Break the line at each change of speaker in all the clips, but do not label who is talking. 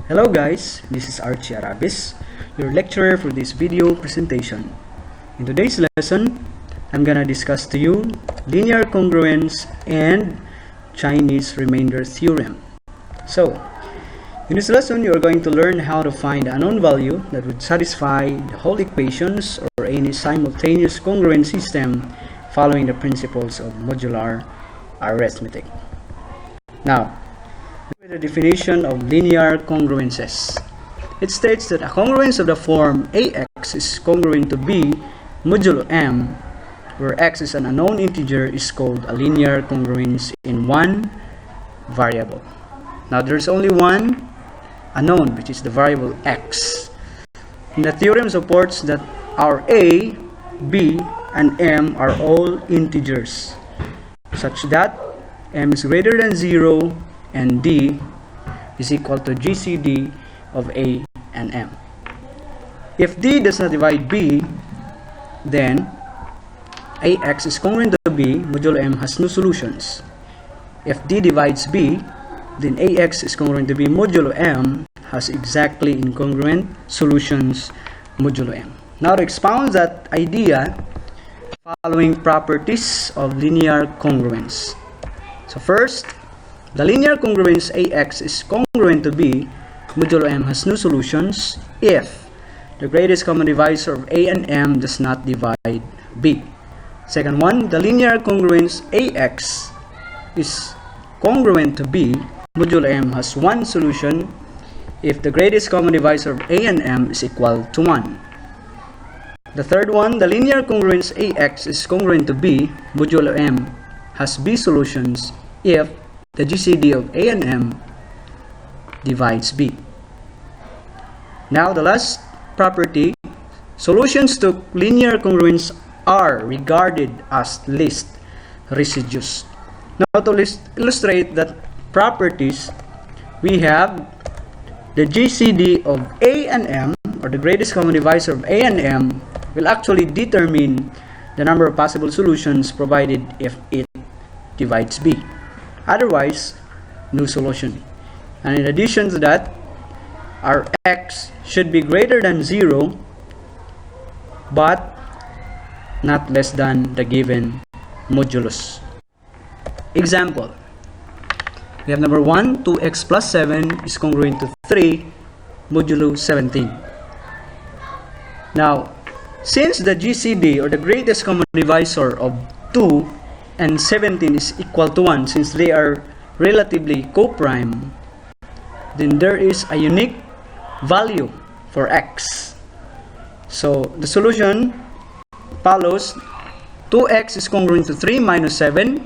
Hello guys, this is Archie S, your lecturer for this video presentation. In today's lesson, I'm gonna discuss to you linear congruence and Chinese remainder theorem. So, in this lesson, you're going to learn how to find a known value that would satisfy the whole equations or any simultaneous congruent system following the principles of modular arithmetic. Now, with the definition of linear congruences, it states that a congruence of the form ax is congruent to b modulo m, where x is an unknown integer, is called a linear congruence in one variable. Now there's only one unknown, which is the variable x. And the theorem supports that our a, b, and m are all integers, such that m is greater than 0 and d is equal to GCD of a and m. If d does not divide b, then ax is congruent to b modulo m has no solutions. If d divides b, then ax is congruent to b modulo m has exactly incongruent solutions modulo m. Now to expound that idea, following properties of linear congruence. So first, the linear congruence ax is congruent to b modulo m has no solutions if the greatest common divisor of a and m does not divide b. Second one, the linear congruence ax is congruent to b modulo m has one solution if the greatest common divisor of a and m is equal to 1. The third one, the linear congruence ax is congruent to b modulo m has b solutions if the GCD of a and m divides b. Now the last property, solutions to linear congruence are regarded as least residues. Now to illustrate that properties, we have the GCD of a and m, or the greatest common divisor of a and m, will actually determine the number of possible solutions provided if it divides b. Otherwise, no solution. And in addition to that, our x should be greater than 0 but not less than the given modulus. Example, we have number 1, 2x plus 7 is congruent to 3 modulo 17. Now, since the GCD, or the greatest common divisor of 2 and 17 is equal to 1, since they are relatively co-prime, then there is a unique value for x. So the solution follows: 2x is congruent to 3 minus 7,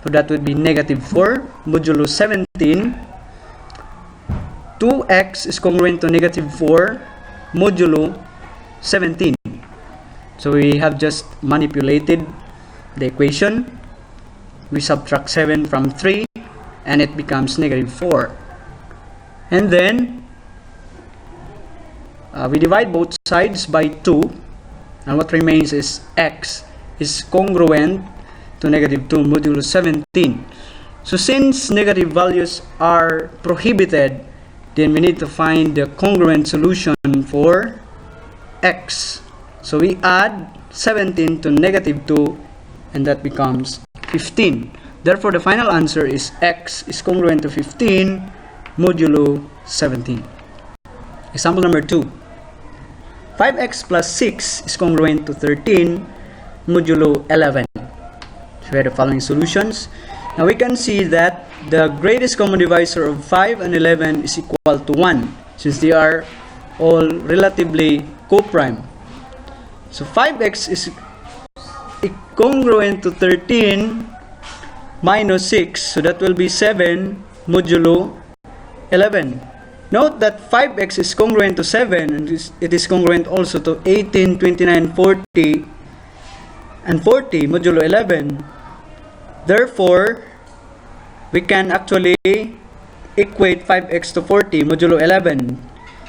so that would be negative 4 modulo 17. 2x is congruent to negative 4 modulo 17. So we have just manipulated the equation. We subtract 7 from 3 and it becomes negative 4. And then we divide both sides by 2, and what remains is x is congruent to negative 2 modulo 17. So since negative values are prohibited, then we need to find the congruent solution for x. So we add 17 to negative 2 and that becomes 15. Therefore, the final answer is x is congruent to 15 modulo 17. Example number 2. 5x plus 6 is congruent to 13 modulo 11. So we have the following solutions. Now we can see that the greatest common divisor of 5 and 11 is equal to 1, since they are all relatively co-prime. So 5x is congruent to 13 minus 6, so that will be 7 modulo 11. Note that 5x is congruent to 7 and it is congruent also to 18, 29, 40 and 40 modulo 11. Therefore, we can actually equate 5x to 40 modulo 11.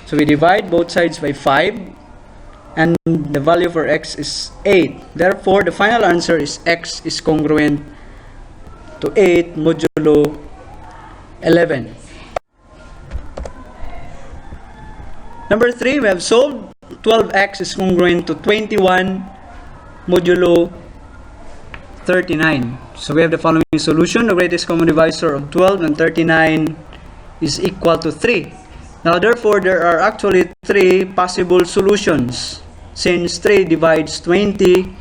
So we divide both sides by 5 and the value for x is 8. Therefore, the final answer is x is congruent to 8 modulo 11. Number 3, we have solved 12x is congruent to 21 modulo 39. So we have the following solution. The greatest common divisor of 12 and 39 is equal to 3. Now therefore, there are actually 3 possible solutions since 3 divides 21.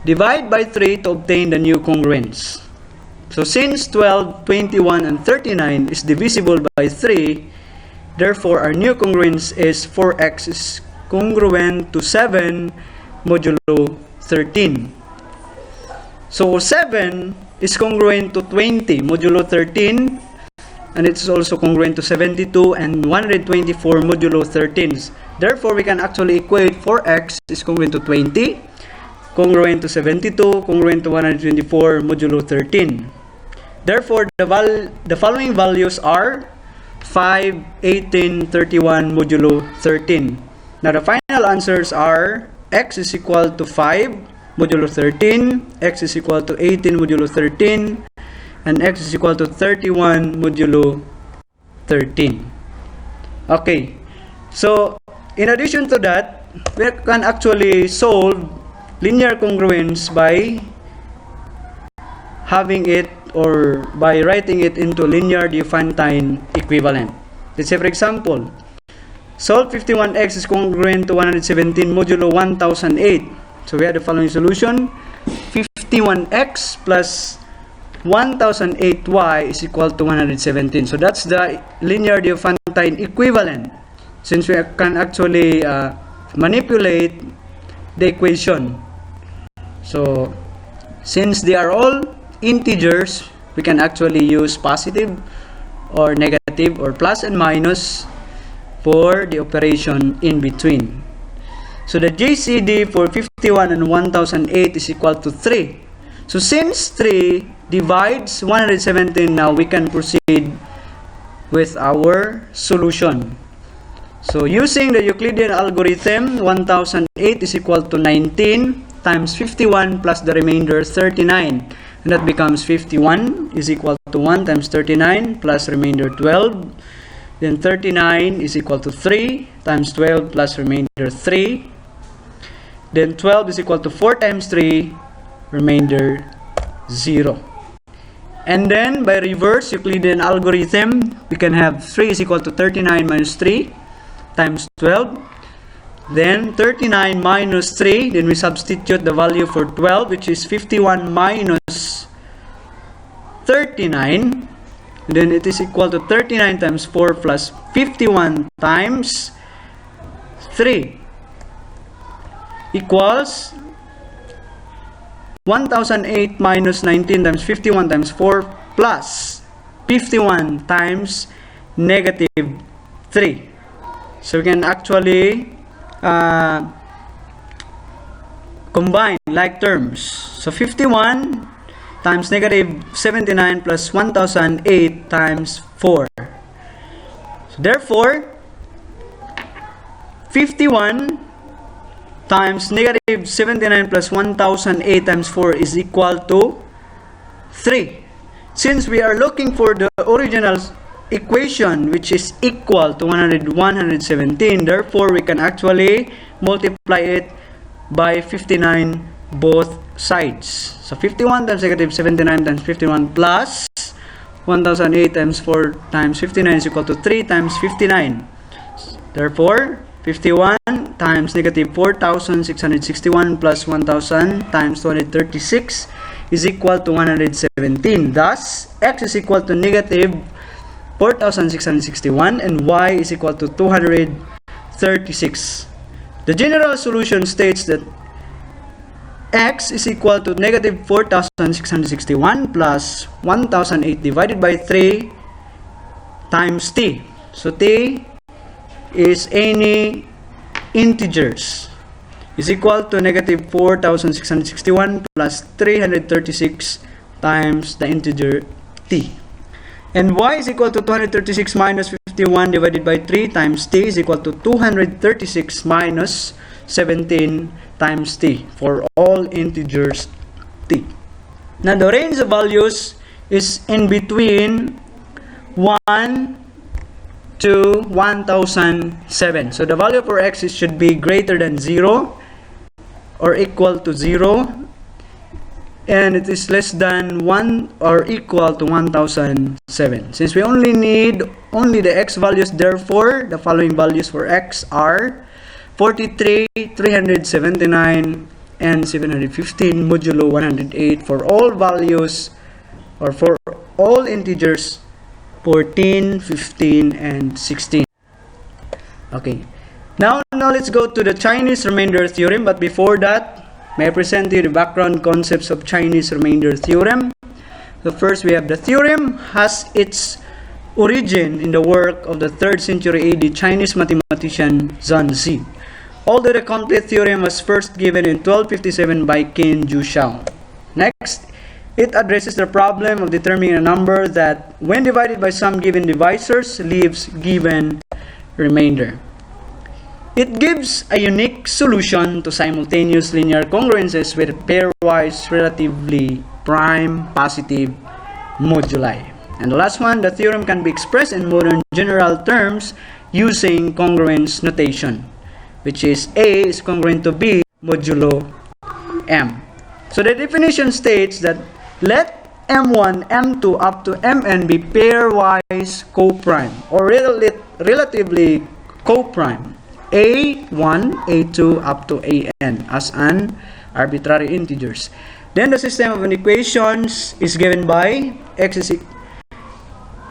Divide by 3 to obtain the new congruence. So since 12, 21, and 39 is divisible by 3, therefore our new congruence is 4x is congruent to 7 modulo 13. So 7 is congruent to 20 modulo 13, and it's also congruent to 72 and 124 modulo 13. Therefore, we can actually equate 4x is congruent to 20, congruent to 72, congruent to 124 modulo 13. Therefore, the following values are 5, 18, 31 modulo 13. Now, the final answers are x is equal to 5 modulo 13, x is equal to 18 modulo 13, and x is equal to 31 modulo 13. Okay, so in addition to that, we can actually solve linear congruence by having it or by writing it into linear Diophantine equivalent. Let's say, for example, solve 51x is congruent to 117 modulo 1008. So we have the following solution. 51x plus 1008y is equal to 117. So that's the linear Diophantine equivalent, since we can actually manipulate the equation. So since they are all integers, we can actually use positive or negative or plus and minus for the operation in between. So the GCD for 51 and 1008 is equal to 3. So since 3 divides 117, now we can proceed with our solution. So using the Euclidean algorithm, 1008 is equal to 19 times 51 plus the remainder 39. And that becomes 51 is equal to 1 times 39 plus remainder 12. Then 39 is equal to 3 times 12 plus remainder 3. Then 12 is equal to 4 times 3, remainder 0. And then by reverse Euclidean algorithm, we can have 3 is equal to 39 minus 3 times 12. Then 39 minus 3, then we substitute the value for 12, which is 51 minus 39. Then it is equal to 39 times 4 plus 51 times 3 equals 1008 minus 19 times 51 times 4 plus 51 times negative 3. So we can actually combine like terms. So 51 times negative 79 plus 1008 times 4. So therefore, 51 times negative 79 plus 1008 times 4 is equal to 3. Since we are looking for the original equation, which is equal to 117, therefore we can actually multiply it by 59 both sides. So 51 times negative 79 times 51 plus 1008 times 4 times 59 is equal to 3 times 59. Therefore, 51 times negative 4,661 plus 1,000 times 236 is equal to 117. Thus, x is equal to negative 4,661 and y is equal to 236. The general solution states that x is equal to negative 4,661 plus 1,008 divided by 3 times t. So t is any integers is equal to negative 4,661 plus 336 times the integer t. And y is equal to 236 minus 51 divided by 3 times t is equal to 236 minus 17 times t for all integers t. Now the range of values is in between 1 to 1007. So the value for x should be greater than 0 or equal to 0, and it is less than 1 or equal to 1007. Since we only need the x values, therefore the following values for x are 43, 379, and 715 modulo 108 for all values, or for all integers 14, 15, and 16. Okay, now let's go to the Chinese remainder theorem. But before that, may I present to you the background concepts of Chinese remainder theorem. So first, we have the theorem has its origin in the work of the 3rd century AD Chinese mathematician Zhanzi. Although the complete theorem was first given in 1257 by Qin Juxiao. Next, it addresses the problem of determining a number that, when divided by some given divisors, leaves given remainder. It gives a unique solution to simultaneous linear congruences with pairwise relatively prime positive moduli. And the last one, the theorem can be expressed in modern general terms using congruence notation, which is A is congruent to B modulo M. So the definition states that let M1, M2 up to Mn be pairwise co-prime or relatively co-prime, A1, A2 up to An as an arbitrary integers. Then the system of equations is given by x is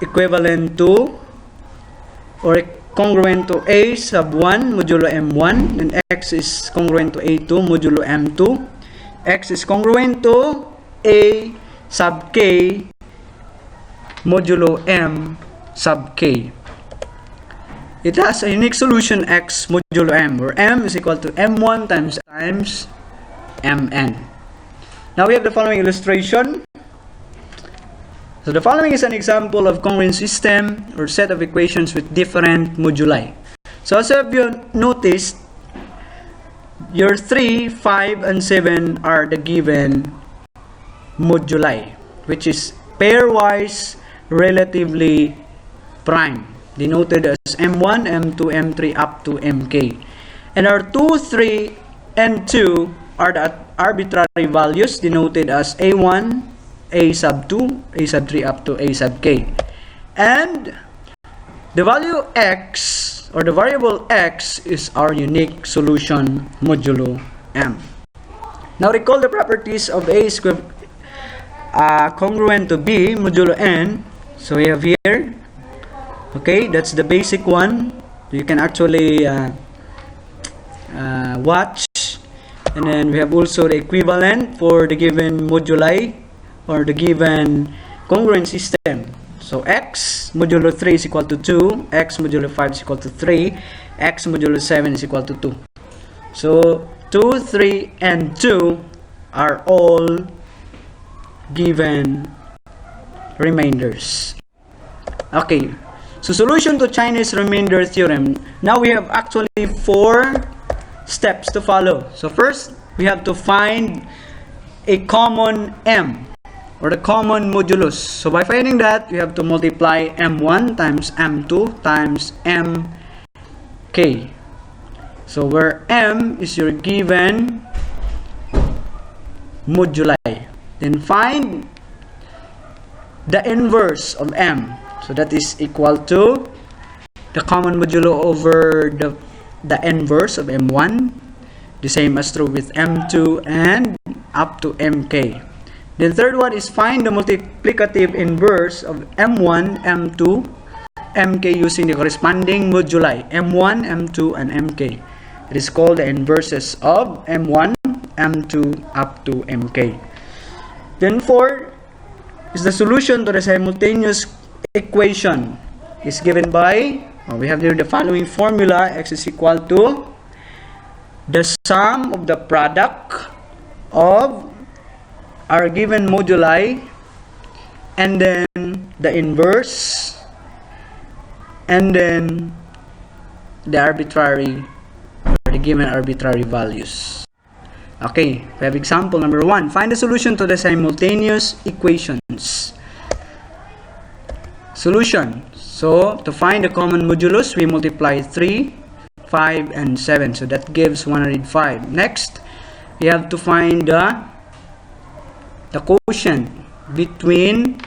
equivalent to or congruent to A sub 1 modulo M1, and x is congruent to A2 modulo M2. X is congruent to A sub k modulo M sub k. It has a unique solution x modulo M, where M is equal to M1 times Mn. Now we have the following illustration. So the following is an example of congruence system or set of equations with different moduli. So as you noticed, your 3, 5, and 7 are the given moduli, which is pairwise relatively prime, denoted as M1, M2, M3 up to Mk. And our 2, 3, and 2 are the arbitrary values, denoted as A1, A sub 2, A sub 3 up to A sub k. And the value x, or the variable x, is our unique solution modulo M. Now recall the properties of A is congruent to B modulo N. So we have here, okay, that's the basic one. You can actually watch. And then we have also the equivalent for the given moduli or the given congruent system. So x modulo 3 is equal to 2, x modulo 5 is equal to 3, x modulo 7 is equal to 2. So 2, 3, and 2 are all given remainders. Okay, so solution to Chinese remainder theorem. Now we have actually 4 steps to follow. So first, we have to find a common M, or the common modulus. So by finding that, we have to multiply M1 times M2 times Mk. So where M is your given moduli. Then find the inverse of M. So that is equal to the common modulo over the inverse of M1. The same as true with M2 and up to Mk. The third one is find the multiplicative inverse of M1, M2, Mk using the corresponding moduli M1, M2, and Mk. It is called the inverses of M1, M2 up to Mk. Then 4 is the solution to the simultaneous equation. Is given by, we have here the following formula. X is equal to the sum of the product of our given moduli and then the inverse and then the arbitrary, or the given arbitrary values. Okay, we have example number 1. Find the solution to the simultaneous equations. solution. So to find the common modulus, we multiply 3, 5, and 7. So that gives 105. Next, we have to find the quotient between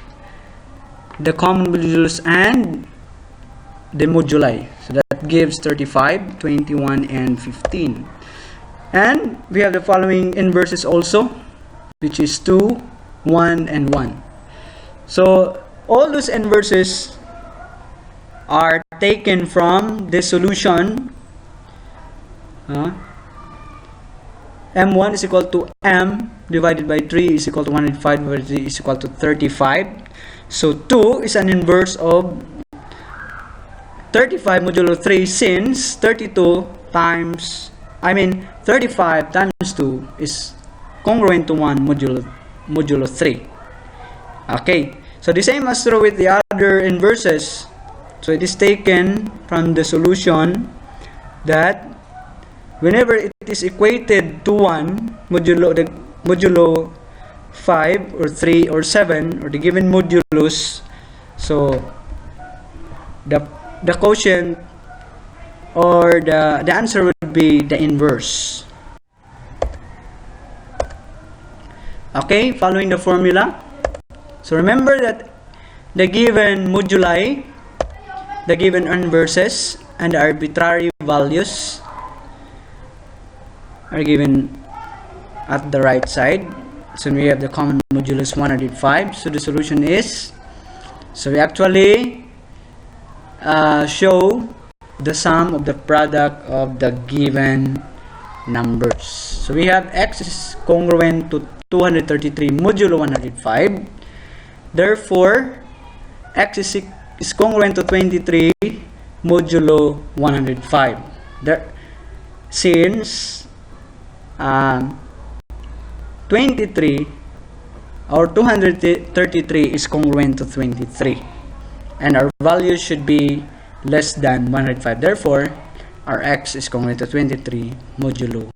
the common modulus and the moduli. So that gives 35, 21, and 15. And we have the following inverses also, which is 2, 1, and 1. So all those inverses are taken from the solution. M1 is equal to M divided by 3 is equal to 105 divided by 3 is equal to 35. So 2 is an inverse of 35 modulo 3, since 35 times 2 is congruent to 1 modulo 3. Okay, so the same as true with the other inverses. So it is taken from the solution that whenever it is equated to 1 modulo 5 or 3 or 7 or the given modulus, so the quotient or the answer would be the inverse. Okay, following the formula. So remember that the given moduli, the given inverses, and the arbitrary values are given at the right side. So we have the common modulus 105. So the solution is, so we actually show the sum of the product of the given numbers. So we have x is congruent to 233 modulo 105. Therefore, x is congruent to 23 modulo 105. Since 23 or 233 is congruent to 23, and our value should be less than 105. Therefore, our x is congruent to 23 modulo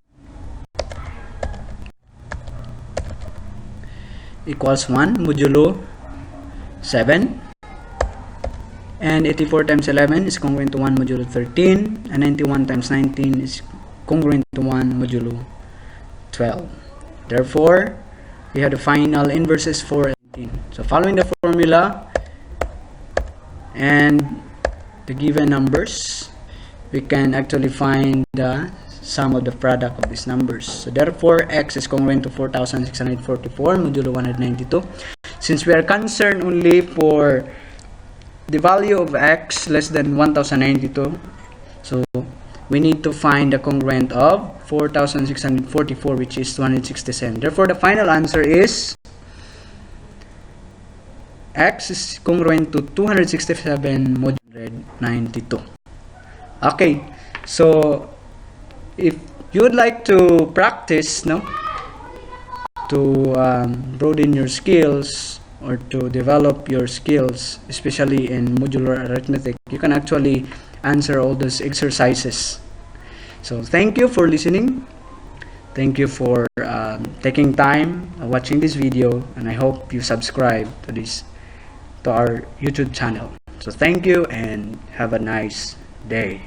equals 1 modulo 7, and 84 times 11 is congruent to 1 modulo 13, and 91 times 19 is congruent to 1 modulo 12. Therefore, we have the final inverses for 18. So following the formula and the given numbers, we can actually find the sum of the product of these numbers. So therefore, x is congruent to 4644 modulo 192. Since we are concerned only for the value of x less than 1092, so we need to find the congruent of 4644, which is 267. Therefore, the final answer is x is congruent to 267 modulo 192. Okay, so if you would like to practice, to broaden your skills or to develop your skills, especially in modular arithmetic, you can actually answer all those exercises. So thank you for listening. Thank you for taking time watching this video, and I hope you subscribe to our YouTube channel. So thank you and have a nice day.